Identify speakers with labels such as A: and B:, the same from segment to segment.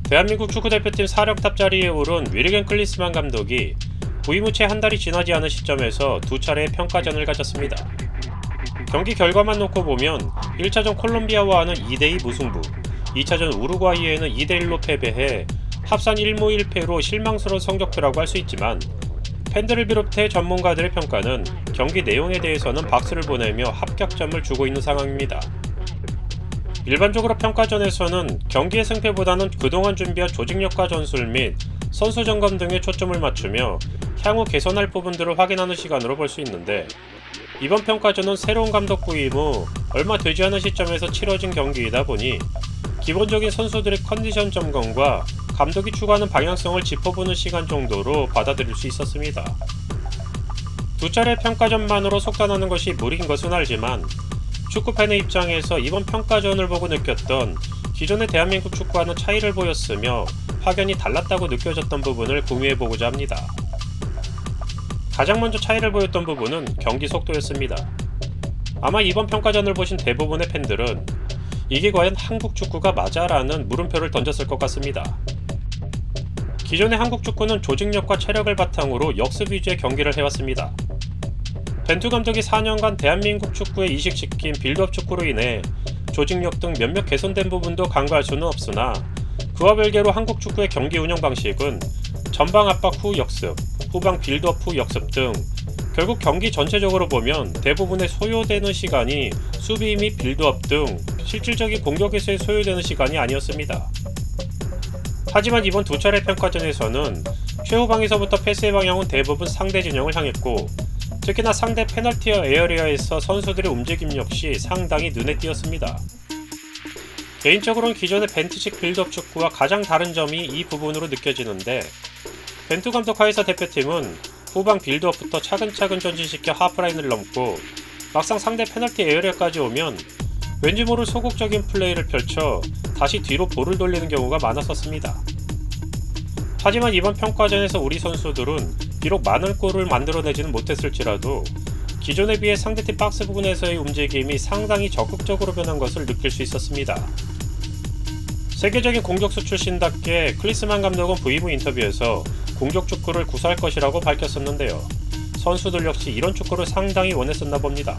A: 대한민국 축구대표팀 사령탑 자리에 오른 위르겐 클리스만 감독이 부임 후 채 한 달이 지나지 않은 시점에서 두 차례의 평가전을 가졌습니다. 경기 결과만 놓고 보면 1차전 콜롬비아와는 2대2 무승부, 2차전 우루과이에는 2대1로 패배해 합산 1무 1패로 실망스러운 성적표라고 할 수 있지만 팬들을 비롯해 전문가들의 평가는 경기 내용에 대해서는 박수를 보내며 합격점을 주고 있는 상황입니다. 일반적으로 평가전에서는 경기의 승패보다는 그동안 준비한 조직력과 전술 및 선수 점검 등에 초점을 맞추며 향후 개선할 부분들을 확인하는 시간으로 볼 수 있는데, 이번 평가전은 새로운 감독 부임 후 얼마 되지 않은 시점에서 치러진 경기이다 보니 기본적인 선수들의 컨디션 점검과 감독이 추구하는 방향성을 짚어보는 시간 정도로 받아들일 수 있었습니다. 두 차례 평가전만으로 속단하는 것이 무리인 것은 알지만 축구팬의 입장에서 이번 평가전을 보고 느꼈던 기존의 대한민국 축구와는 차이를 보였으며 확연히 달랐다고 느껴졌던 부분을 공유해보고자 합니다. 가장 먼저 차이를 보였던 부분은 경기 속도였습니다. 아마 이번 평가전을 보신 대부분의 팬들은 이게 과연 한국 축구가 맞아? 라는 물음표를 던졌을 것 같습니다. 기존의 한국 축구는 조직력과 체력을 바탕으로 역습 위주의 경기를 해왔습니다. 벤투 감독이 4년간 대한민국 축구에 이식시킨 빌드업 축구로 인해 조직력 등 몇몇 개선된 부분도 간과할 수는 없으나, 그와 별개로 한국 축구의 경기 운영 방식은 전방 압박 후 역습, 후방 빌드업 후 역습 등 결국 경기 전체적으로 보면 대부분의 소요되는 시간이 수비 및 빌드업 등 실질적인 공격에서의 소요되는 시간이 아니었습니다. 하지만 이번 두 차례 평가전에서는 최후방에서부터 패스의 방향은 대부분 상대 진영을 향했고, 특히나 상대 페널티 에어리어에서 선수들의 움직임 역시 상당히 눈에 띄었습니다. 개인적으로는 기존의 벤투식 빌드업 축구와 가장 다른 점이 이 부분으로 느껴지는데, 벤투 감독 하에서 대표팀은 후방 빌드업부터 차근차근 전진시켜 하프라인을 넘고 막상 상대 페널티 에어리어까지 오면 왠지 모를 소극적인 플레이를 펼쳐 다시 뒤로 볼을 돌리는 경우가 많았었습니다. 하지만 이번 평가전에서 우리 선수들은 비록 많은 골을 만들어내지는 못했을지라도 기존에 비해 상대팀 박스 부분에서의 움직임이 상당히 적극적으로 변한 것을 느낄 수 있었습니다. 세계적인 공격수 출신답게 클리스만 감독은 부임 후 인터뷰에서 공격 축구를 구사할 것이라고 밝혔었는데요. 선수들 역시 이런 축구를 상당히 원했었나 봅니다.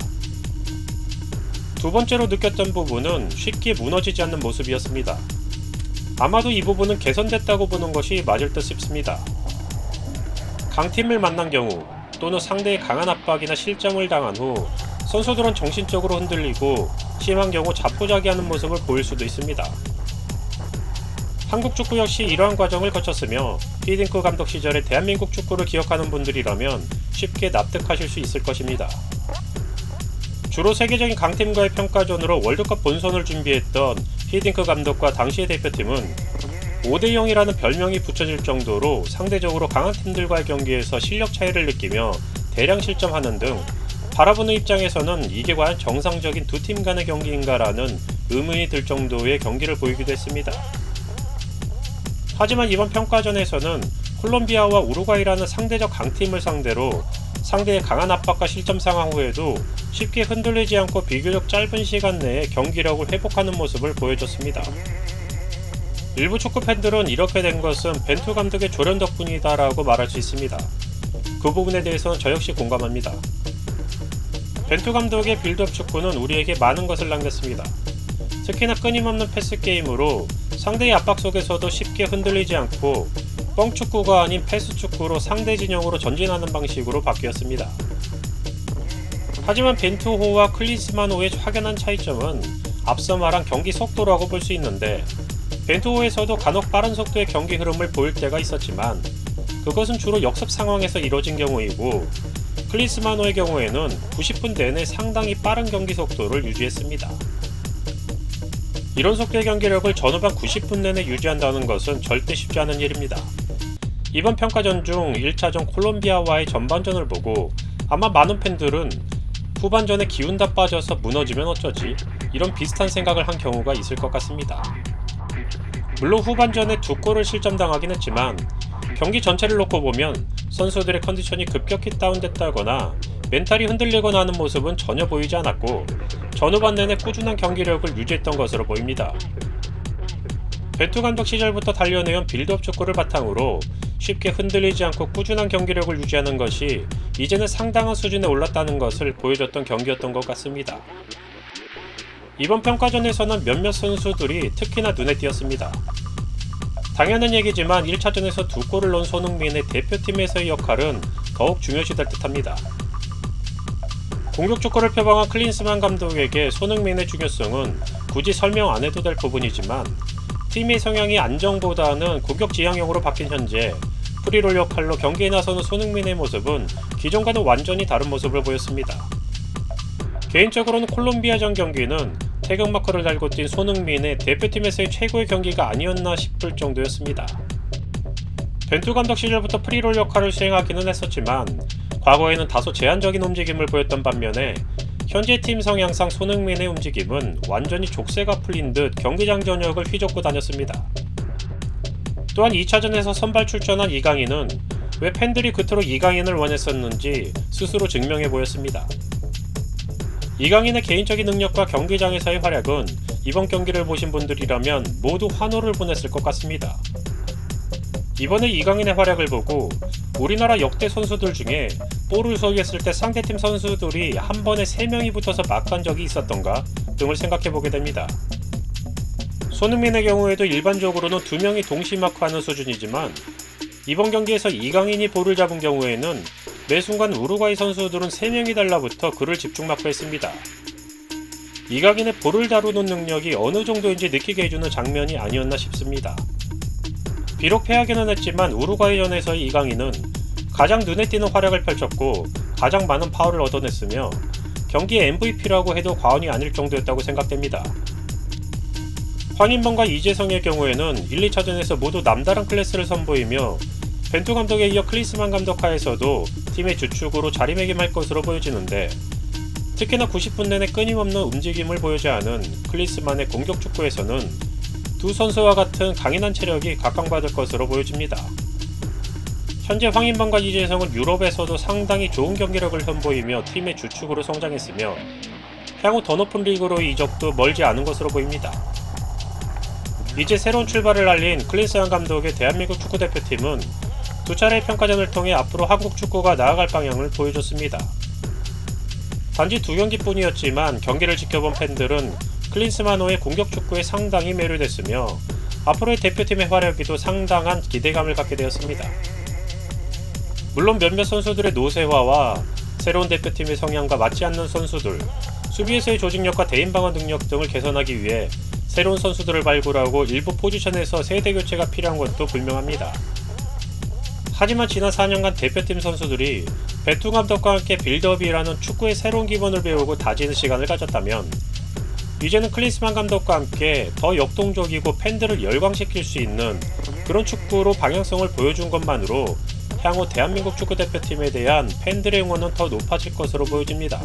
A: 두 번째로 느꼈던 부분은 쉽게 무너지지 않는 모습이었습니다. 아마도 이 부분은 개선됐다고 보는 것이 맞을 듯 싶습니다. 강팀을 만난 경우 또는 상대의 강한 압박이나 실점을 당한 후 선수들은 정신적으로 흔들리고 심한 경우 자포자기하는 모습을 보일 수도 있습니다. 한국 축구 역시 이러한 과정을 거쳤으며 히딩크 감독 시절의 대한민국 축구를 기억하는 분들이라면 쉽게 납득하실 수 있을 것입니다. 주로 세계적인 강팀과의 평가전으로 월드컵 본선을 준비했던 히딩크 감독과 당시의 대표팀은 5대0이라는 별명이 붙여질 정도로 상대적으로 강한 팀들과의 경기에서 실력 차이를 느끼며 대량 실점하는 등 바라보는 입장에서는 이게 과연 정상적인 두 팀 간의 경기인가라는 의문이 들 정도의 경기를 보이기도 했습니다. 하지만 이번 평가전에서는 콜롬비아와 우루과이라는 상대적 강팀을 상대로 상대의 강한 압박과 실점 상황 후에도 쉽게 흔들리지 않고 비교적 짧은 시간 내에 경기력을 회복하는 모습을 보여줬습니다. 일부 축구 팬들은 이렇게 된 것은 벤투 감독의 조련 덕분이다라고 말할 수 있습니다. 그 부분에 대해서는 저 역시 공감합니다. 벤투 감독의 빌드업 축구는 우리에게 많은 것을 남겼습니다. 특히나 끊임없는 패스 게임으로 상대의 압박 속에서도 쉽게 흔들리지 않고 뻥축구가 아닌 패스 축구로 상대 진영으로 전진하는 방식으로 바뀌었습니다. 하지만 벤투호와 클리스만호의 확연한 차이점은 앞서 말한 경기 속도라고 볼 수 있는데, 벤투호에서도 간혹 빠른 속도의 경기 흐름을 보일 때가 있었지만 그것은 주로 역습 상황에서 이뤄진 경우이고, 클리스만호의 경우에는 90분 내내 상당히 빠른 경기 속도를 유지했습니다. 이런 속도의 경기력을 전후반 90분 내내 유지한다는 것은 절대 쉽지 않은 일입니다. 이번 평가전 중 1차전 콜롬비아와의 전반전을 보고 아마 많은 팬들은 후반전에 기운 다 빠져서 무너지면 어쩌지? 이런 비슷한 생각을 한 경우가 있을 것 같습니다. 물론 후반전에 두 골을 실점당하긴 했지만 경기 전체를 놓고 보면 선수들의 컨디션이 급격히 다운됐다거나 멘탈이 흔들리거나 하는 모습은 전혀 보이지 않았고 전후반 내내 꾸준한 경기력을 유지했던 것으로 보입니다. 벤투 감독 시절부터 단련해온 빌드업 축구를 바탕으로 쉽게 흔들리지 않고 꾸준한 경기력을 유지하는 것이 이제는 상당한 수준에 올랐다는 것을 보여줬던 경기였던 것 같습니다. 이번 평가전에서는 몇몇 선수들이 특히나 눈에 띄었습니다. 당연한 얘기지만 1차전에서 2골을 넣은 손흥민의 대표팀에서의 역할은 더욱 중요시될 듯합니다. 공격 축구를 표방한 클린스만 감독에게 손흥민의 중요성은 굳이 설명 안 해도 될 부분이지만 팀의 성향이 안정보다는 공격 지향형으로 바뀐 현재 프리롤 역할로 경기에 나서는 손흥민의 모습은 기존과는 완전히 다른 모습을 보였습니다. 개인적으로는 콜롬비아전 경기는 태극마크를 달고 뛴 손흥민의 대표팀에서의 최고의 경기가 아니었나 싶을 정도였습니다. 벤투 감독 시절부터 프리롤 역할을 수행하기는 했었지만 과거에는 다소 제한적인 움직임을 보였던 반면에 현재 팀 성향상 손흥민의 움직임은 완전히 족쇄가 풀린 듯 경기장 전역을 휘젓고 다녔습니다. 또한 2차전에서 선발 출전한 이강인은 왜 팬들이 그토록 이강인을 원했었는지 스스로 증명해 보였습니다. 이강인의 개인적인 능력과 경기장에서의 활약은 이번 경기를 보신 분들이라면 모두 환호를 보냈을 것 같습니다. 이번에 이강인의 활약을 보고 우리나라 역대 선수들 중에 볼을 소유했을 때 상대팀 선수들이 한 번에 3명이 붙어서 마크한 적이 있었던가 등을 생각해보게 됩니다. 손흥민의 경우에도 일반적으로는 2명이 동시 마크하는 수준이지만 이번 경기에서 이강인이 볼을 잡은 경우에는 매 순간 우루과이 선수들은 3명이 달라붙어 그를 집중 마크했습니다. 이강인의 볼을 다루는 능력이 어느 정도인지 느끼게 해주는 장면이 아니었나 싶습니다. 비록 패하기는 했지만 우루과이전에서의 이강인은 가장 눈에 띄는 활약을 펼쳤고 가장 많은 파울을 얻어냈으며 경기 MVP라고 해도 과언이 아닐 정도였다고 생각됩니다. 황인범과 이재성의 경우에는 1, 2차전에서 모두 남다른 클래스를 선보이며 벤투 감독에 이어 클린스만 감독 하에서도 팀의 주축으로 자리매김할 것으로 보여지는데 특히나 90분 내내 끊임없는 움직임을 보이지 않은 클린스만의 공격 축구에서는 두 선수와 같은 강인한 체력이 각광받을 것으로 보여집니다. 현재 황인범과 이재성은 유럽에서도 상당히 좋은 경기력을 선보이며 팀의 주축으로 성장했으며 향후 더 높은 리그로의 이적도 멀지 않은 것으로 보입니다. 이제 새로운 출발을 알린 클린스만 감독의 대한민국 축구대표팀은 두 차례의 평가전을 통해 앞으로 한국 축구가 나아갈 방향을 보여줬습니다. 단지 2경기뿐이었지만 경기를 지켜본 팬들은 클린스만호의 공격 축구에 상당히 매료됐으며 앞으로의 대표팀의 활약에도 상당한 기대감을 갖게 되었습니다. 물론 몇몇 선수들의 노쇠화와 새로운 대표팀의 성향과 맞지 않는 선수들, 수비에서의 조직력과 대인 방어 능력 등을 개선하기 위해 새로운 선수들을 발굴하고 일부 포지션에서 세대 교체가 필요한 것도 분명합니다. 하지만 지난 4년간 대표팀 선수들이 벤투 감독과 함께 빌드업이라는 축구의 새로운 기본을 배우고 다지는 시간을 가졌다면 이제는 클린스만 감독과 함께 더 역동적이고 팬들을 열광시킬 수 있는 그런 축구로 방향성을 보여준 것만으로 향후 대한민국 축구대표팀에 대한 팬들의 응원은 더 높아질 것으로 보여집니다.